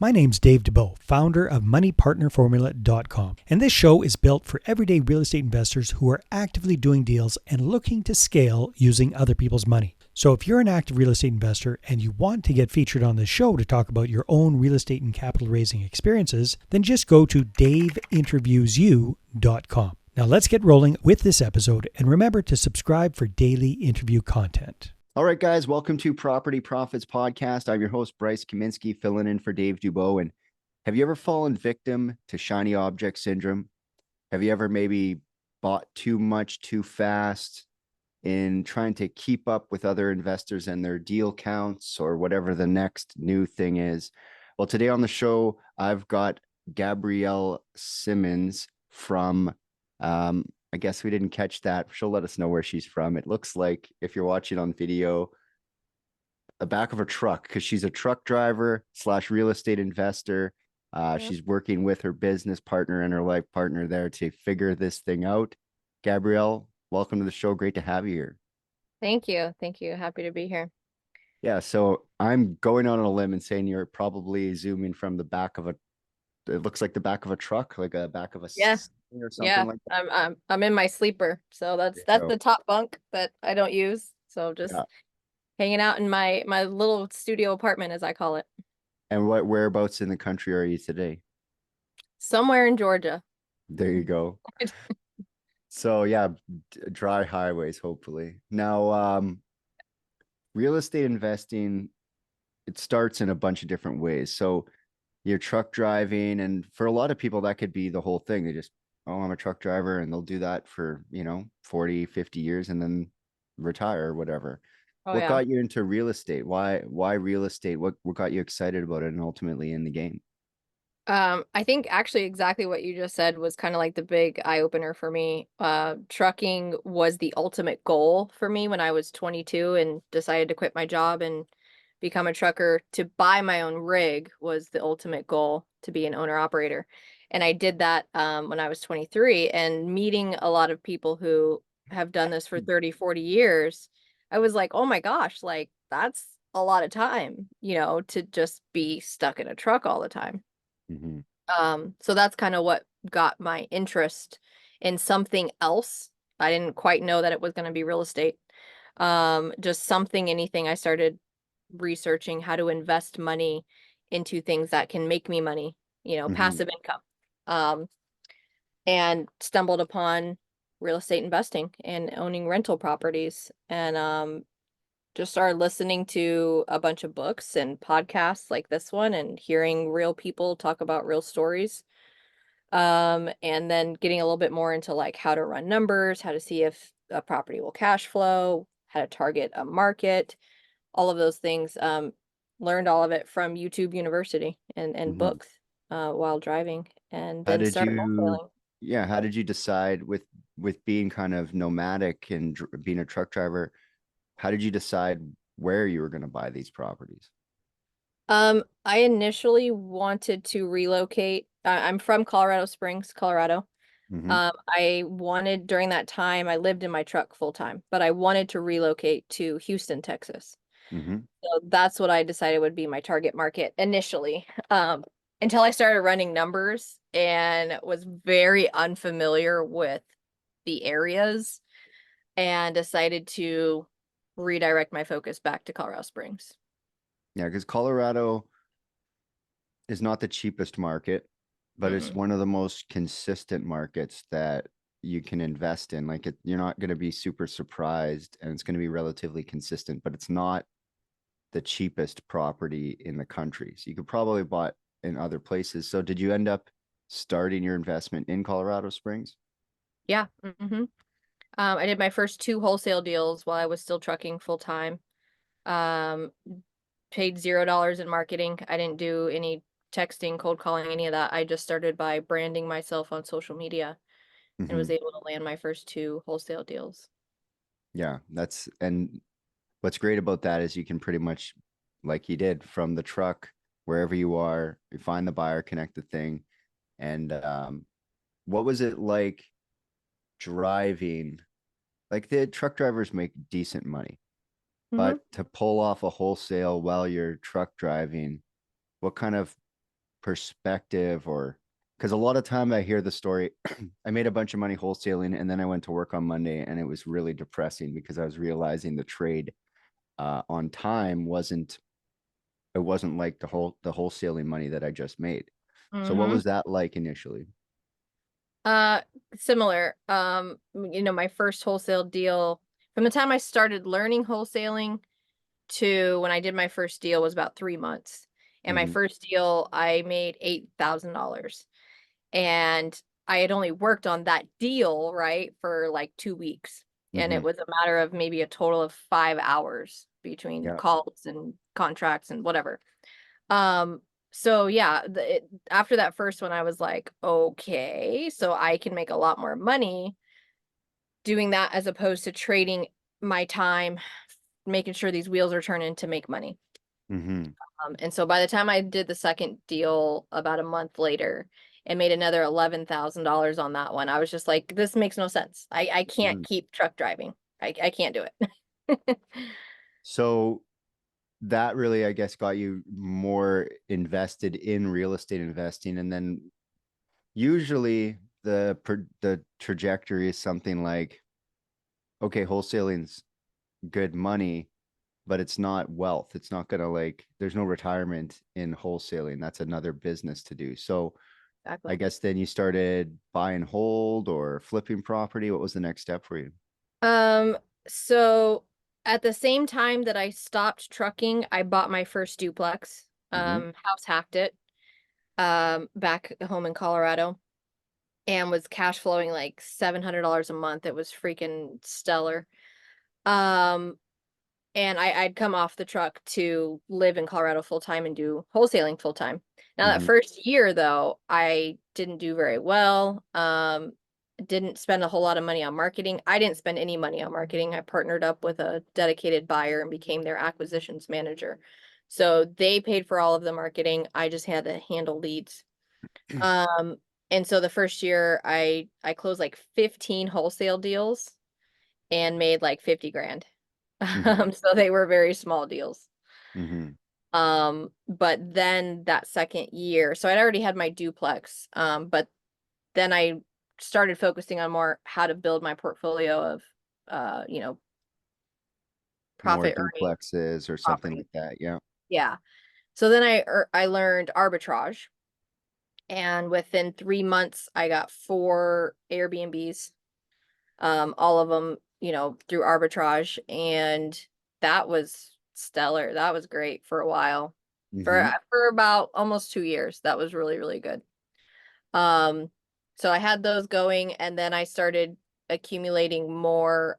My name's Dave DeBow, founder of MoneyPartnerFormula.com, and this show is built for everyday real estate investors who are actively doing deals and looking to scale using other people's money. So if you're an active real estate investor and you want to get featured on this show to talk about your own real estate and capital raising experiences, then just go to daveinterviewsyou.com. Now let's get rolling with this episode, and remember to subscribe for daily interview content. All right, guys, welcome to Property Profits Podcast. I'm your host, Bryce Kaminsky, filling in for Dave Dubow. And have you ever fallen victim to shiny object syndrome? Have you ever maybe bought too much too fast in trying to keep up with other investors and their deal counts or whatever the next new thing is? Well, today on the show, I've got Gabrielle Simmons from I guess we didn't catch that. She'll let us know where she's from. It looks like, if you're watching on video, the back of a truck, because she's a truck driver / real estate investor. She's working with her business partner and her life partner there to figure this thing out. Gabrielle, welcome to the show. Great to have you here. Thank you. Thank you. Happy to be here. Yeah, so I'm going on a limb and saying you're probably zooming from the back of it looks like the back of a truck, like a back of a or something like that. I'm in my sleeper, so that's the top bunk that I don't use. So just hanging out in my little studio apartment, as I call it. And whereabouts in the country are you today? Somewhere in Georgia. There you go. So yeah, dry highways, hopefully. Now, real estate investing, it starts in a bunch of different ways. So you're truck driving, and for a lot of people that could be the whole thing. They just, oh, I'm a truck driver, and they'll do that for 40 50 years and then retire or whatever. What got you into real estate? Why real estate? What got you excited about it and ultimately in the game? I think actually exactly what you just said was kind of like the big eye opener for me. Trucking was the ultimate goal for me when I was 22 and decided to quit my job and become a trucker. To buy my own rig was the ultimate goal, to be an owner operator. And I did that when I was 23, and meeting a lot of people who have done this for 30, 40 years, I was like, oh my gosh, like that's a lot of time, to just be stuck in a truck all the time. So that's kind of what got my interest in something else. I didn't quite know that it was going to be real estate. Just anything. I started researching how to invest money into things that can make me money, passive income. And stumbled upon real estate investing and owning rental properties, and just started listening to a bunch of books and podcasts like this one and hearing real people talk about real stories. And then getting a little bit more into like how to run numbers, how to see if a property will cash flow, how to target a market, all of those things. Learned all of it from YouTube University and books while driving, and then started wholesaling. How did you decide with being kind of nomadic and being a truck driver? How did you decide where you were going to buy these properties? I initially wanted to relocate. I'm from Colorado Springs, Colorado. I wanted, during that time, I lived in my truck full time, but I wanted to relocate to Houston, Texas. So that's what I decided would be my target market initially, until I started running numbers and was very unfamiliar with the areas and decided to redirect my focus back to Colorado Springs. Yeah, because Colorado is not the cheapest market, but it's one of the most consistent markets that you can invest in. Like you're not going to be super surprised, and it's going to be relatively consistent, but it's not the cheapest property in the country. So you could probably buy it in other places. So did you end up starting your investment in Colorado Springs? Yeah. I did my first 2 wholesale deals while I was still trucking full time. Paid $0 in marketing. I didn't do any texting, cold calling, any of that. I just started by branding myself on social media and was able to land my first 2 wholesale deals. Yeah, and what's great about that is you can pretty much, like you did, from the truck, wherever you are, you find the buyer, connect the thing. And what was it like driving? Like the truck drivers make decent money, but to pull off a wholesale while you're truck driving, what kind of perspective, or because a lot of time I hear the story, I made a bunch of money wholesaling and then I went to work on Monday and it was really depressing because I was realizing the trade on time wasn't like the wholesaling money that I just made. So what Mm-hmm. was that like initially? Uh, Similar. My first wholesale deal from the time I started learning wholesaling to when I did my first deal was about 3 months. And my Mm-hmm. first deal, I made $8,000. And I had only worked on that deal, right, for like 2 weeks. And Mm-hmm. it was a matter of maybe a total of 5 hours between Yeah. calls and contracts and whatever. Um, so yeah, after that first one, I was like, okay, so I can make a lot more money doing that as opposed to trading my time, making sure these wheels are turning to make money. Mm-hmm. And so by the time I did the second deal about a month later and made another $11,000 on that one, I was just like, this makes no sense. I can't Mm-hmm. keep truck driving. I can't do it. So that really, I guess, got you more invested in real estate investing. And then usually the trajectory is something like, okay, wholesaling's good money, but it's not wealth. It's not gonna like, there's no retirement in wholesaling. That's another business to do. So I Exactly. guess then you started buy and hold or flipping property. What was the next step for you? Um, so at the same time that I stopped trucking, I bought my first duplex, Mm-hmm. house hacked it, back home in Colorado and was cash flowing like $700 a month. It was freaking stellar. Um, and I'd come off the truck to live in Colorado full time and do wholesaling full time. Now that Mm-hmm. first year though, I didn't do very well. Didn't spend a whole lot of money on marketing. I didn't spend any money on marketing. I partnered up with a dedicated buyer and became their acquisitions manager. So they paid for all of the marketing. I just had to handle leads. Um, and so the first year I closed like 15 wholesale deals and made like 50 grand. Mm-hmm. So they were very small deals. Mm-hmm. But then that second year, so I'd already had my duplex. But then I started focusing on more how to build my portfolio of uh, you know, More profit earning duplexes or something property. like that. Yeah. Yeah. So then I learned arbitrage, and within 3 months I got 4 Airbnbs, all of them, through arbitrage, and that was stellar. That was great for a while. For Mm-hmm. for about almost 2 years. That was really, really good. Um, so I had those going, and then I started accumulating more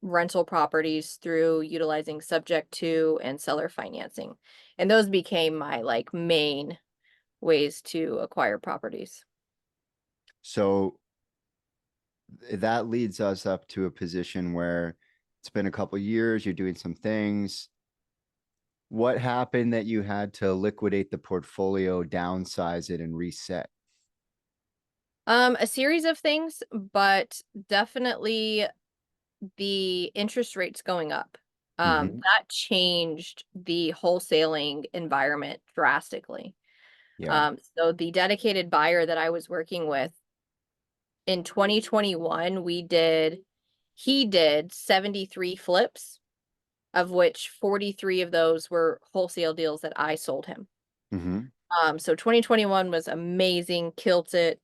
rental properties through utilizing subject to and seller financing. And those became my like main ways to acquire properties. So that leads us up to a position where it's been a couple years, you're doing some things. What happened that you had to liquidate the portfolio, downsize it, and reset? A series of things, but definitely the interest rates going up. Mm-hmm. That changed the wholesaling environment drastically. Yeah. So the dedicated buyer that I was working with in 2021, he did 73 flips, of which 43 of those were wholesale deals that I sold him. Mm-hmm. So 2021 was amazing, killed it.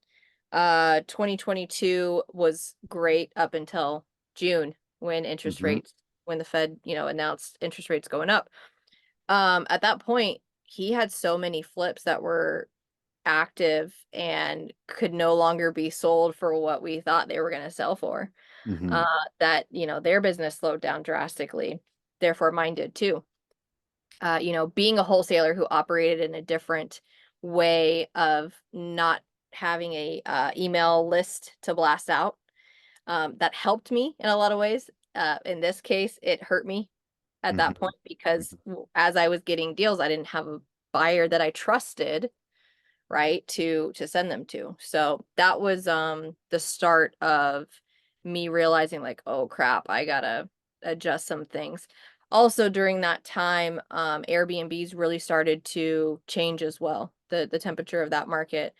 2022 was great up until June when Mm-hmm. when the Fed, announced interest rates going up. At that point, he had so many flips that were active and could no longer be sold for what we thought they were going to sell for. Mm-hmm. Uh, that, their business slowed down drastically. Therefore, mine did too. Being a wholesaler who operated in a different way of not having a email list to blast out, that helped me in a lot of ways. In this case, it hurt me at that Mm-hmm. point because as I was getting deals, I didn't have a buyer that I trusted, right, to send them to. So that was the start of me realizing like, oh crap, I gotta adjust some things. also during that time, Airbnbs really started to change as well. The temperature of that market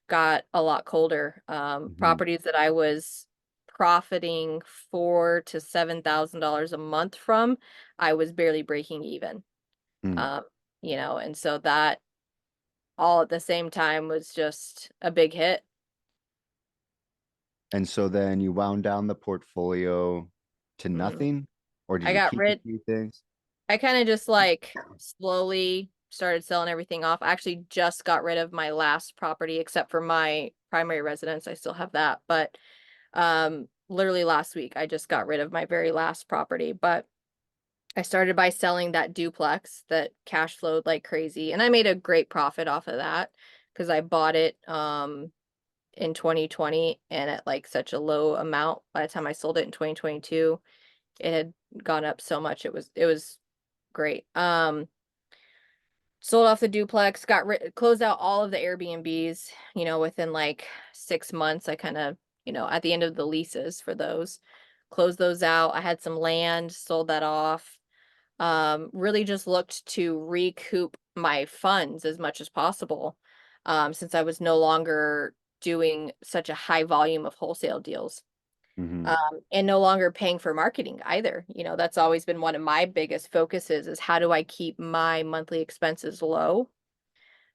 got a lot colder. Mhm. Properties that I was profiting $4,000 to $7,000 a month from, I was barely breaking even. Mm. Um, and so that all at the same time was just a big hit. And so then you wound down the portfolio to Mm. nothing, or did I you got keep a rid few things? I kind of just like slowly started selling everything off. I actually just got rid of my last property except for my primary residence. I still have that, but literally last week I just got rid of my very last property, but I started by selling that duplex that cash flowed like crazy, and I made a great profit off of that because I bought it in 2020 and at like such a low amount. By the time I sold it in 2022, it had gone up so much. It was great. Sold off the duplex, closed out all of the Airbnbs, within like 6 months. I kind of, at the end of the leases for those, closed those out. I had some land, sold that off. Really just looked to recoup my funds as much as possible, since I was no longer doing such a high volume of wholesale deals. Hmm. And no longer paying for marketing either. That's always been one of my biggest focuses is how do I keep my monthly expenses low?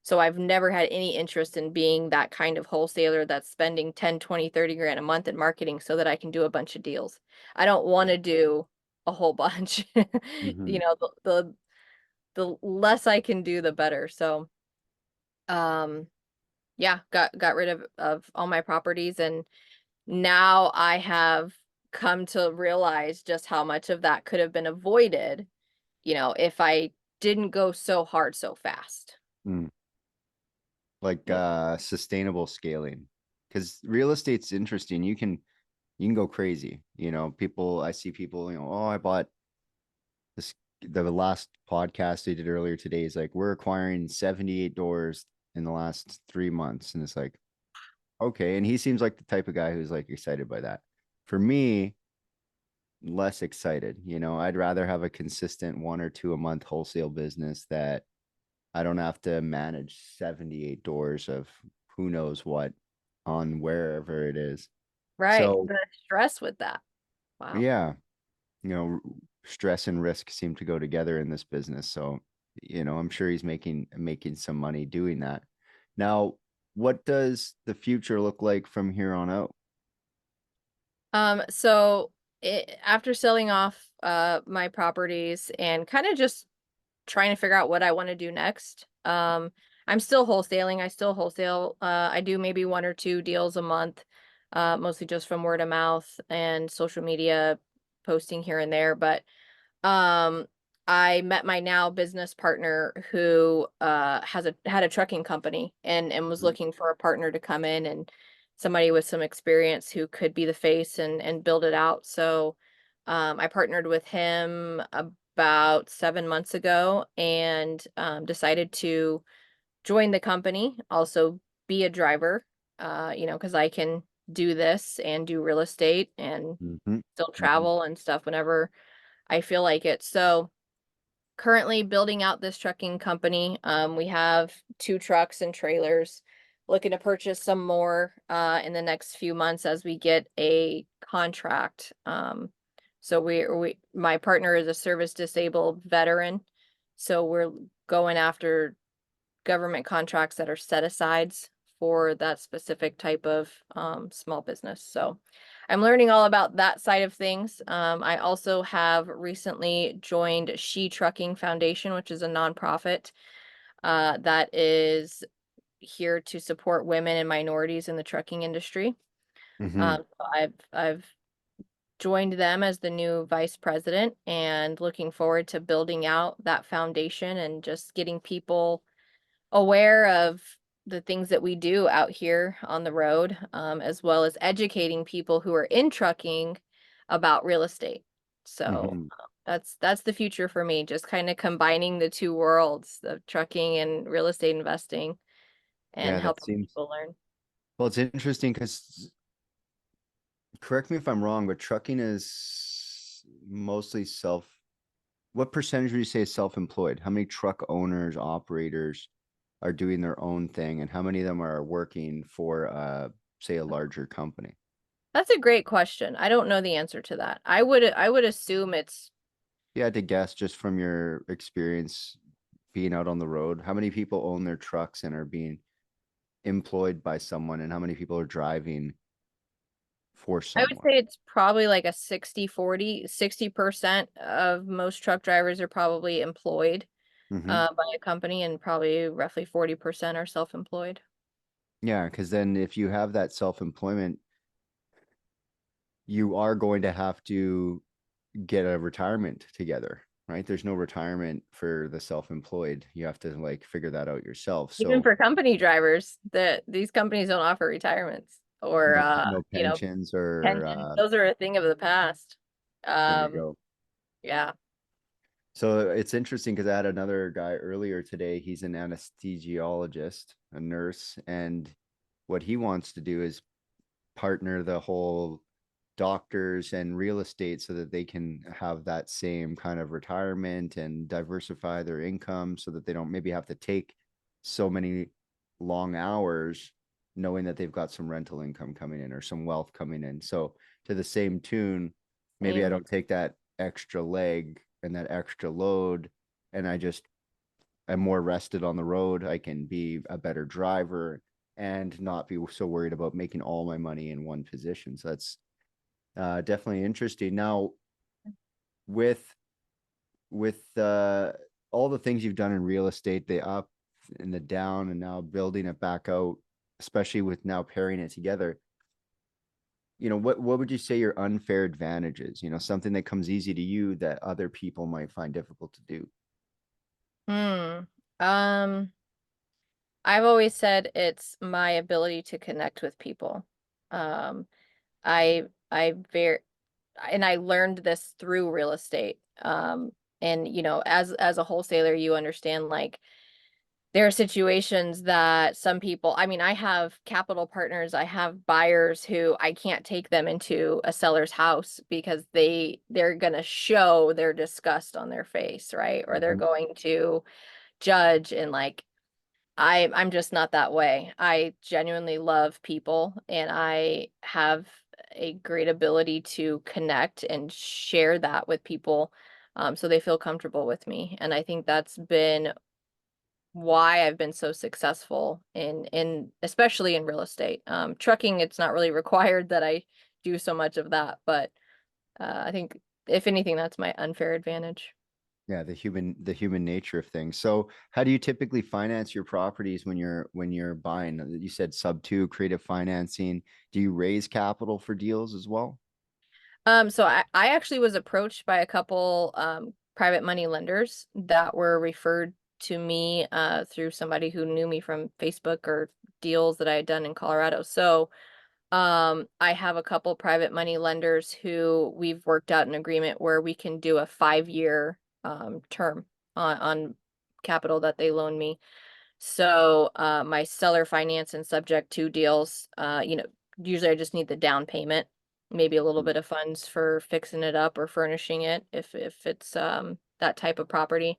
So I've never had any interest in being that kind of wholesaler that's spending 10, 20, 30 grand a month in marketing so that I can do a bunch of deals. I don't want to do a whole bunch. Hmm. The less I can do, the better. So, um, yeah, got rid of all my properties, and now I have come to realize just how much of that could have been avoided, if I didn't go so hard so fast. Mm. Like Yeah. sustainable scaling. Because real estate's interesting. You can go crazy. People I see people, oh, I bought this the last podcast they did earlier today is like we're acquiring 78 doors in the last 3 months. And it's like, okay. And he seems like the type of guy who's like excited by that. For me, less excited. I'd rather have a consistent one or two a month wholesale business that I don't have to manage 78 doors of who knows what on wherever it is. Right. So, The stress with that. Wow. yeah, you know, stress and risk seem to go together in this business. So, I'm sure he's making some money doing that. Now, what does the future look like from here on out? So after selling off my properties and kind of just trying to figure out what I want to do next. I'm still wholesaling. I still wholesale. I do maybe one or two deals a month, mostly just from word of mouth and social media posting here and there. But um, I met my now business partner who had a trucking company and was Mhm. looking for a partner to come in and somebody with some experience who could be the face and build it out. So I partnered with him about 7 months ago and decided to join the company, also be a driver, because I can do this and do real estate and Mhm. still Mhm. travel and stuff whenever I feel like it. So currently building out this trucking company. We have 2 trucks and trailers. Looking to purchase some more in the next few months as we get a contract. So my partner is a service disabled veteran, so we're going after government contracts that are set asides for that specific type of small business. So I'm learning all about that side of things. I also have recently joined She Trucking Foundation, which is a nonprofit that is here to support women and minorities in the trucking industry. Mhm. So I've joined them as the new vice president and looking forward to building out that foundation and just getting people aware of the things that we do out here on the road, as well as educating people who are in trucking about real estate. So Mhm. that's the future for me, just kind of combining the two worlds of trucking and real estate investing and Yeah, that helping seems people learn. well, it's interesting because correct me if I'm wrong, but trucking is mostly what percentage would you say is self-employed? How many truck owners, operators are doing their own thing, and how many of them are working for, say, a larger company? That's a great question. I don't know the answer to that. I would assume it's If you had to guess just from your experience being out on the road, how many people own their trucks and are being employed by someone, and how many people are driving for I would someone? say it's probably like a 60-40. 60% of most truck drivers are probably employed Hmm. by a company, and probably roughly 40% are self-employed. Yeah, because then if you have that self-employment, you are going to have to get a retirement together, right? There's no retirement for the self-employed. You have to like figure that out yourself. Even So for company drivers, these companies don't offer retirements or no pensions or pensions. Those are a thing of the past. there you Um, go. yeah. So it's interesting because I had another guy earlier today. He's an anesthesiologist, a nurse, and what he wants to do is partner the whole doctors and real estate so that they can have that same kind of retirement and diversify their income so that they don't maybe have to take so many long hours knowing that they've got some rental income coming in or some wealth coming in. So to the same tune, maybe I Same. don't take that extra leg and that extra load, and I just am more rested on the road. I can be a better driver and not be so worried about making all my money in one position. So that's definitely interesting. Now, with with all the things you've done in real estate, the up and the down, and now building it back out, especially with now pairing it together, what would you say your unfair advantages? Something that comes easy to you that other people might find difficult to do. Hmm. Um, I've always said it's my ability to connect with people. Um, I very and I learned this through real estate. And as a wholesaler, you understand like there are situations that some people, I mean, I have capital partners, I have buyers who I can't take them into a seller's house because they're gonna show their disgust on their face, right? Or they're Mhm. going to judge, and like I'm just not that way. I genuinely love people, and I have a great ability to connect and share that with people, so they feel comfortable with me. And I think that's been why I've been so successful in especially in real estate. Trucking, it's not really required that I do so much of that, but I think if anything, that's my unfair advantage. Yeah, the human nature of things. So, how do you typically finance your properties when you're buying? You said sub two creative financing. Do you raise capital for deals as well? So I actually was approached by a couple private money lenders that were referred to me through somebody who knew me from Facebook or deals that I had done in Colorado. So I have a couple private money lenders who we've worked out an agreement where we can do a 5-year term on capital that they loan me. So my seller finance and subject to deals, usually I just need the down payment, maybe a little bit of funds for fixing it up or furnishing it if it's that type of property.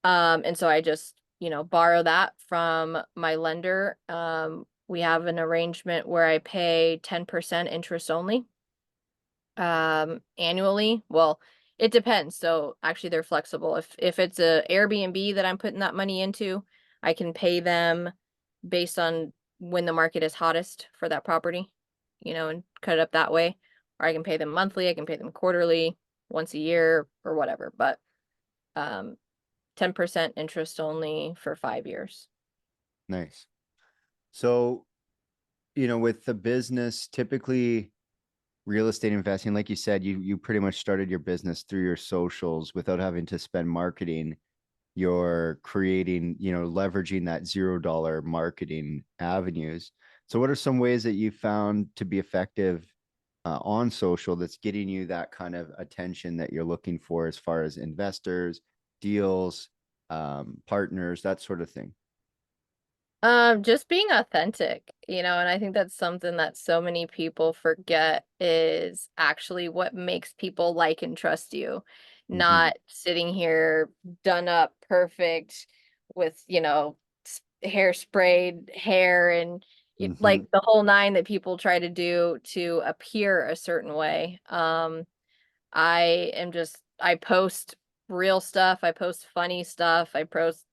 And so I just, borrow that from my lender. We have an arrangement where I pay 10% interest only annually. Well, it depends. So actually they're flexible. If it's a Airbnb that I'm putting that money into, I can pay them based on when the market is hottest for that property, and cut it up that way. Or I can pay them monthly, I can pay them quarterly, once a year or whatever. But um 10% interest only for 5 years. Nice. So, with the business, typically real estate investing, like you said, you pretty much started your business through your socials without having to spend marketing. You're creating, leveraging that $0 marketing avenues. So, what are some ways that you found to be effective on social that's getting you that kind of attention that you're looking for as far as investors, deals, partners, that sort of thing? Just being authentic, and I think that's something that so many people forget is actually what makes people like and trust you. not sitting here done up perfect with, hairsprayed hair and Mm-hmm. like the whole nine that people try to do to appear a certain way. I post real stuff. I post funny stuff. I post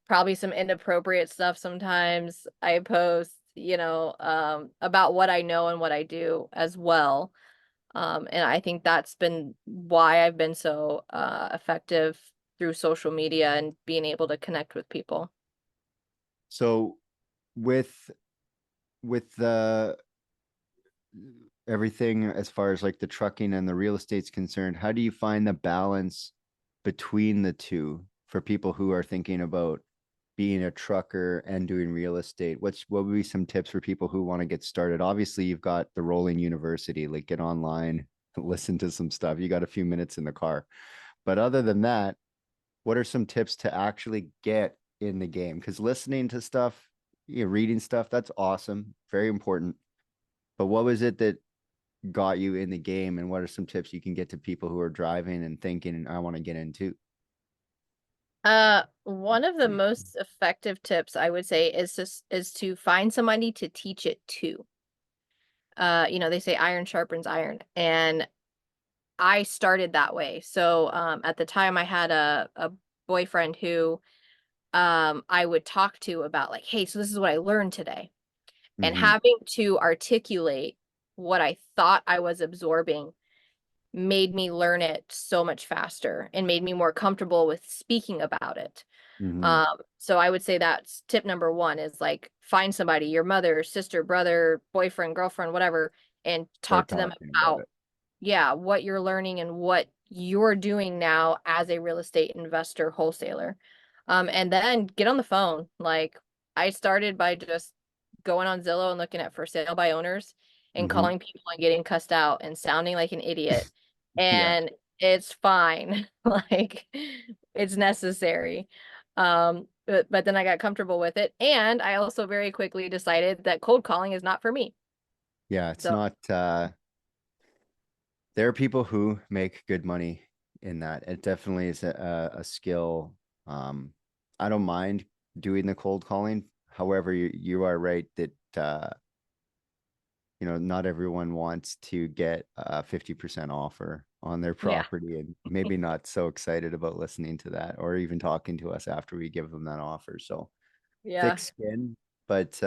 probably some inappropriate stuff sometimes. I post, about what I know and what I do as well. And I think that's been why I've been so effective through social media and being able to connect with people. So with the everything as far as like the trucking and the real estate's concerned, how do you find the balance between the two for people who are thinking about being a trucker and doing real estate? What would be some tips for people who want to get started? Obviously, you've got the rolling university, like get online, listen to some stuff. You got a few minutes in the car. But other than that, what are some tips to actually get in the game? Because listening to stuff, reading stuff, that's awesome, very important. But what was it that got you in the game, and what are some tips you can get to people who are driving and thinking, I want to get into? One of the most effective tips I would say is to find somebody to teach it to. They say iron sharpens iron, and I started that way. So, at the time I had a boyfriend who I would talk to about like, hey, so this is what I learned today. And Mm-hmm. having to articulate what I thought I was absorbing made me learn it so much faster and made me more comfortable with speaking about it. Mm-hmm. So I would say that's tip number one is like find somebody, your mother, sister, brother, boyfriend, girlfriend, whatever, and Start talk to them talking about about, it. yeah, what you're learning and what you're doing now as a real estate investor wholesaler. And then get on the phone. Like I started by just going on Zillow and looking at for sale by owners and Mm-hmm. calling people and getting cussed out and sounding like an idiot. Yeah. And it's fine. Like it's necessary. But then I got comfortable with it. And I also very quickly decided that cold calling is not for me. Yeah. It's So not, there are people who make good money in that. It definitely is a skill. I don't mind doing the cold calling. However, you are right that, not everyone wants to get a 50% offer on their yeah. property, and maybe not so excited about listening to that or even talking to us after we give them that offer. So thick Yeah. skin, but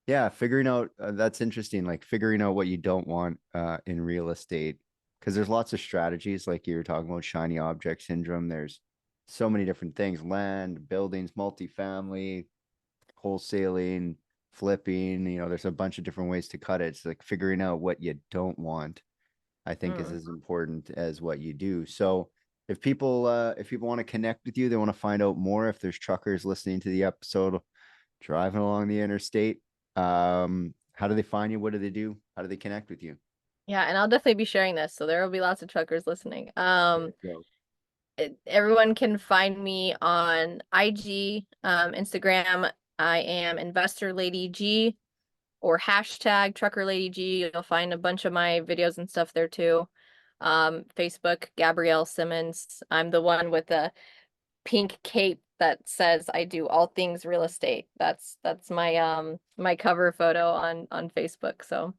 yeah, figuring out that's interesting. Like figuring out what you don't want in real estate, because there's lots of strategies. Like you were talking about shiny object syndrome. There's so many different things: land, buildings, multifamily, wholesaling, flipping. There's a bunch of different ways to cut it. It's like figuring out what you don't want, I think, is Mm. as important as what you do. So if people want to connect with you, they want to find out more. If there's truckers listening to the episode, driving along the interstate, how do they find you? What do they do? How do they connect with you? Yeah, and I'll definitely be sharing this, so there will be lots of truckers listening. There you go. Everyone can find me on IG, Instagram. I am Investor Lady G or hashtag Trucker Lady G. You'll find a bunch of my videos and stuff there too. Facebook, Gabrielle Simmons. I'm the one with the pink cape that says I do all things real estate. That's my cover photo on Facebook. So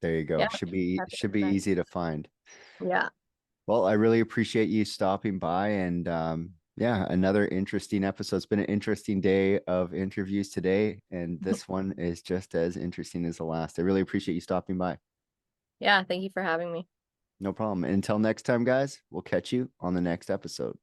There you go. yeah, happy Should to be connect. easy to find. Yeah. Well, I really appreciate you stopping by, and yeah, another interesting episode. It's been an interesting day of interviews today, and this one is just as interesting as the last. I really appreciate you stopping by. Yeah, thank you for having me. No problem. And until next time, guys, we'll catch you on the next episode.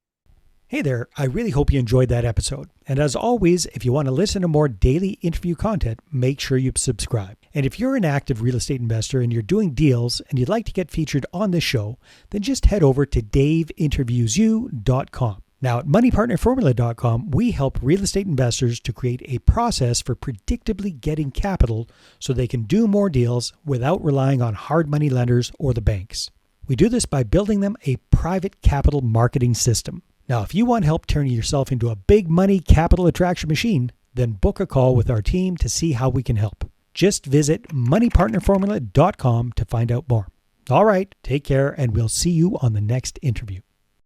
Hey there, I really hope you enjoyed that episode. And as always, if you want to listen to more daily interview content, make sure you subscribe. And if you're an active real estate investor and you're doing deals and you'd like to get featured on this show, then just head over to daveinterviewyou.com. Now at moneypartnerformula.com, we help real estate investors to create a process for predictably getting capital so they can do more deals without relying on hard money lenders or the banks. We do this by building them a private capital marketing system. Now, if you want help turning yourself into a big money capital attraction machine, then book a call with our team to see how we can help. Just visit moneypartnerformula.com to find out more. All right, take care, and we'll see you on the next interview.